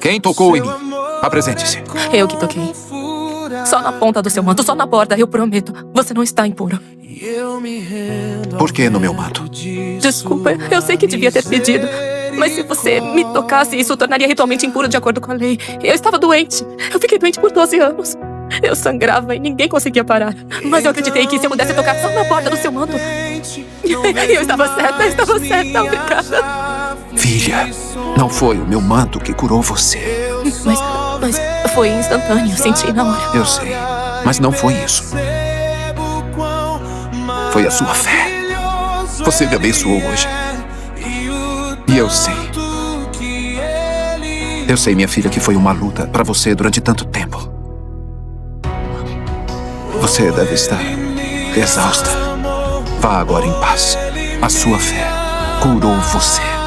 Quem tocou em mim? Apresente-se. Eu que toquei. Só na ponta do seu manto, só na borda, eu prometo. Você não está impuro. Por que no meu manto? Desculpa, eu sei que devia ter pedido. Mas se você me tocasse, isso o tornaria ritualmente impuro de acordo com a lei. Eu estava doente. Eu fiquei doente por 12 anos. Eu sangrava e ninguém conseguia parar. Mas eu acreditei que se eu pudesse tocar só na borda do seu manto... Eu estava certa, obrigada. Filha, não foi o meu manto que curou você. Mas foi instantâneo, senti na hora. Eu sei, mas não foi isso. Foi a sua fé. Você me abençoou hoje. E eu sei. Eu sei, minha filha, que foi uma luta pra você durante tanto tempo. Você deve estar exausta. Vá agora em paz. A sua fé curou você.